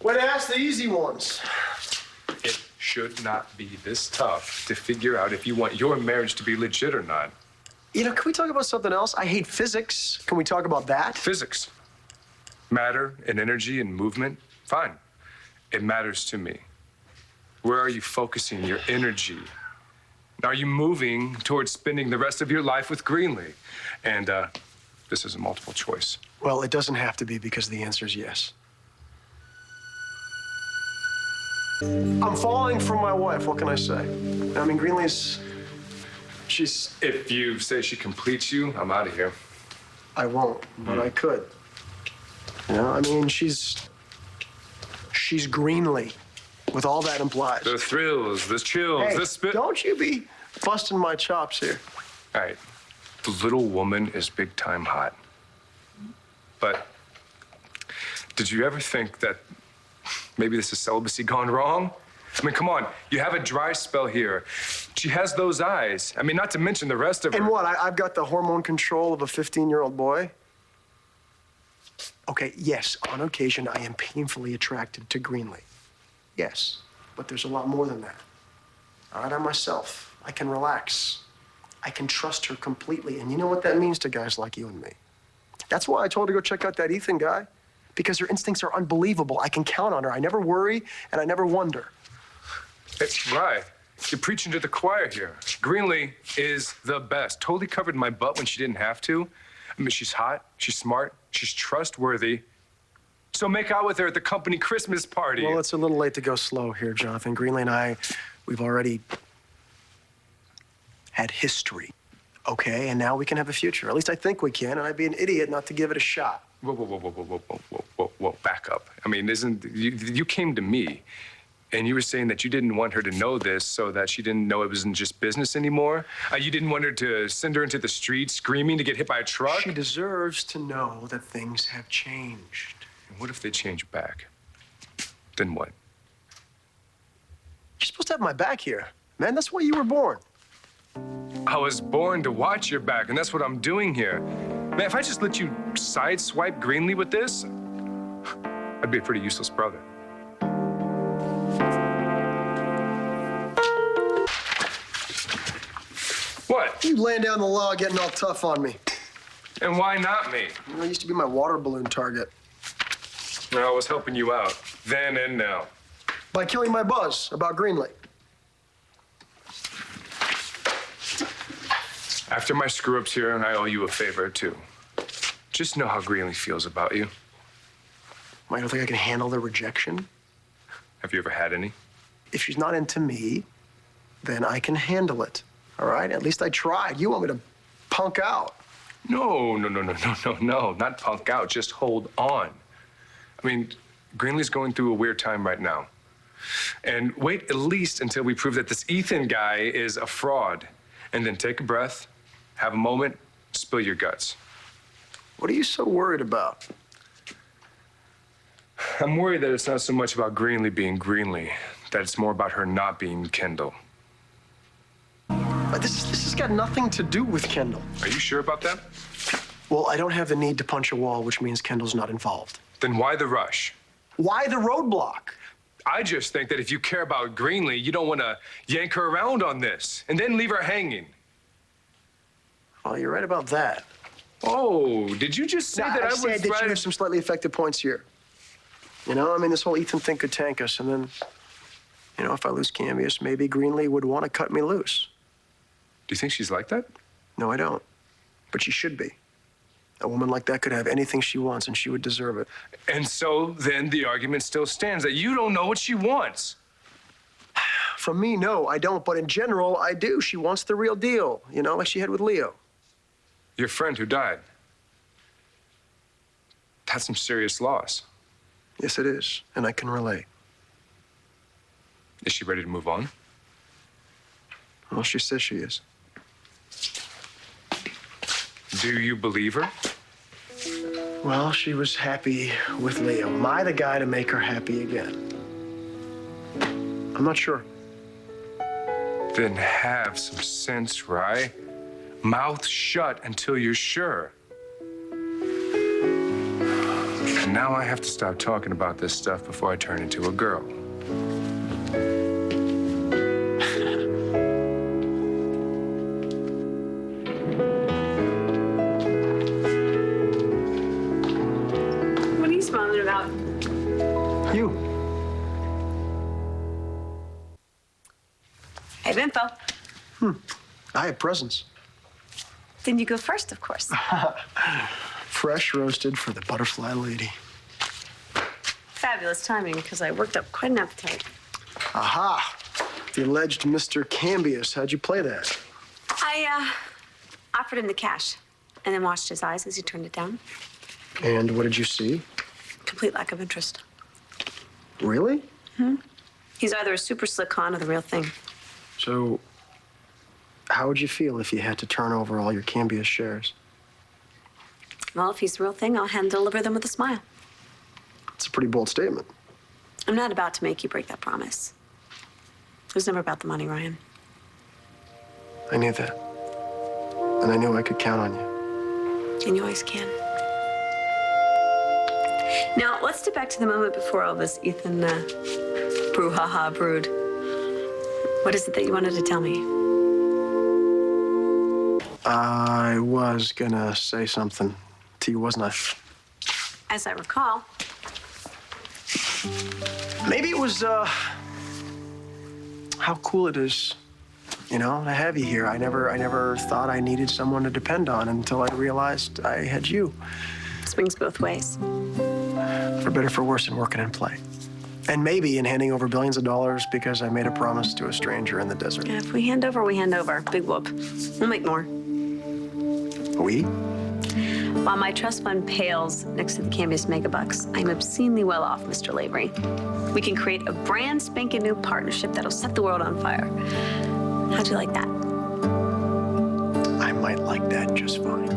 Way to ask the easy ones. It should not be this tough to figure out if you want your marriage to be legit or not. You know, can we talk about something else? I hate physics. Can we talk about that? Physics. Matter and energy and movement, fine. It matters to me. Where are you focusing your energy? Are you moving towards spending the rest of your life with Greenlee? And this is a multiple choice. Well, it doesn't have to be because the answer is yes. I'm falling for my wife. What can I say? I mean, Greenlee's... she's... If you say she completes you, I'm out of here. I won't, but I could. You know, I mean, she's Greenlee, with all that implies. The thrills, the chills, Hey, the spit. don't you be busting my chops here. All right, the little woman is big time hot. But did you ever think that maybe this is celibacy gone wrong? I mean, come on, you have a dry spell here. She has those eyes. I mean, not to mention the rest of her. And what, I've got the hormone control of a 15-year-old boy? Okay, yes, on occasion, I am painfully attracted to Greenlee. Yes, but there's a lot more than that. All right, I'm myself. I can relax. I can trust her completely. And you know what that means to guys like you and me. That's why I told her to go check out that Ethan guy, because her instincts are unbelievable. I can count on her. I never worry, and I never wonder. It's right. You're preaching to the choir here. Greenlee is the best. Totally covered my butt when she didn't have to. I mean, she's hot, she's smart, she's trustworthy. So make out with her at the company Christmas party. Well, it's a little late to go slow here, Jonathan. Greenlee and I, we've already had history, okay? And now we can have a future. At least I think we can, and I'd be an idiot not to give it a shot. Whoa, whoa, whoa, whoa, whoa, whoa, whoa, whoa, whoa, back up. I mean, you came to me, and you were saying that you didn't want her to know this so that she didn't know it wasn't just business anymore? You didn't want her to send her into the street screaming to get hit by a truck? She deserves to know that things have changed. And what if they change back? Then what? You're supposed to have my back here. Man, that's why you were born. I was born to watch your back, and that's what I'm doing here. Man, if I just let you sideswipe Greenlee with this, I'd be a pretty useless brother. What? You laying down the law, getting all tough on me. And why not me? You know, I used to be my water balloon target. No, I was helping you out, then and now. By killing my buzz about Greenlee. After my screw-ups here, I owe you a favor, too. Just know how Greenlee feels about you. Why, you don't think I can handle the rejection? Have you ever had any? If she's not into me, then I can handle it. All right? At least I tried. You want me to punk out. No, not punk out. Just hold on. I mean, Greenlee's going through a weird time right now. And wait at least until we prove that this Ethan guy is a fraud. And then take a breath, have a moment, spill your guts. What are you so worried about? I'm worried that it's not so much about Greenlee being Greenlee, that it's more about her not being Kendall. But this has got nothing to do with Kendall. Are you sure about that? Well, I don't have the need to punch a wall, which means Kendall's not involved. Then why the rush? Why the roadblock? I just think that if you care about Greenlee, you don't want to yank her around on this and then leave her hanging. Oh, you're right about that. Oh, did you just say that I was said that right? you have some slightly effective points here. You know, I mean, this whole Ethan thing could tank us, and then, you know, if I lose Cambius, maybe Greenlee would want to cut me loose. Do you think she's like that? No, I don't. But she should be. A woman like that could have anything she wants, and she would deserve it. And so then the argument still stands that you don't know what she wants. From me, no, I don't. But in general, I do. She wants the real deal, you know, like she had with Leo. Your friend who died. That's some serious loss. Yes, it is, and I can relate. Is she ready to move on? Well, she says she is. Do you believe her? Well, she was happy with Leo. Am I the guy to make her happy again? I'm not sure. Then have some sense, Rye. Mouth shut until you're sure. And And now I have to stop talking about this stuff before I turn into a girl. What are you smiling about? You. I have info. I have presents. Then you go first, of course. Fresh roasted for the butterfly lady. Fabulous timing, because I worked up quite an appetite. Aha! The alleged Mr. Cambius. How'd you play that? I offered him the cash and then watched his eyes as he turned it down. And what did you see? Complete lack of interest. Really? He's either a super slick con or the real thing. So, how would you feel if you had to turn over all your Cambius shares? Well, if he's the real thing, I'll hand deliver them with a smile. It's a pretty bold statement. I'm not about to make you break that promise. It was never about the money, Ryan. I knew that. And I knew I could count on you. And you always can. Now, let's get back to the moment before all this Ethan brouhaha brewed. What is it that you wanted to tell me? I was gonna say something to you, wasn't I? As I recall, Maybe it was, how cool it is, you know, to have you here. I never thought I needed someone to depend on until I realized I had you. swings both ways. For better, for worse, in working and play. And maybe in handing over billions of dollars because I made a promise to a stranger in the desert. Yeah, if we hand over, we hand over. Big whoop. We'll make more. We? While my trust fund pales next to the Cambius megabucks, I'm obscenely well off, Mr. Lavery. We can create a brand spanking new partnership that'll set the world on fire. How'd you like that? I might like that just fine.